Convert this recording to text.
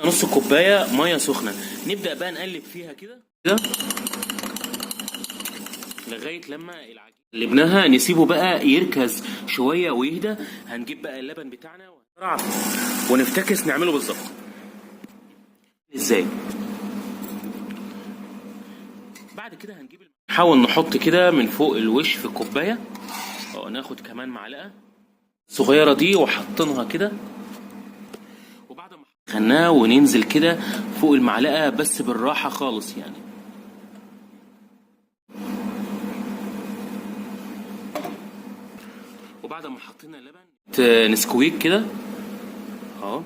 نص كوبايه ميه سخنه، نبدا بقى نقلب فيها كده لغايه لما العجين قلبناها نسيبه بقى يركز شويه ويهدى. هنجيب بقى اللبن بتاعنا ونفتكس نعمله بالظبط ازاي. بعد كده هنجيب نحاول نحط كده من فوق الوش في الكوبايه، ناخد كمان معلقه صغيره دي وحطينها كده، وبعد ما خدناه وننزل كده فوق المعلقه بس بالراحه خالص يعني. وبعد ما حطينا لبن نسكويك كده اهو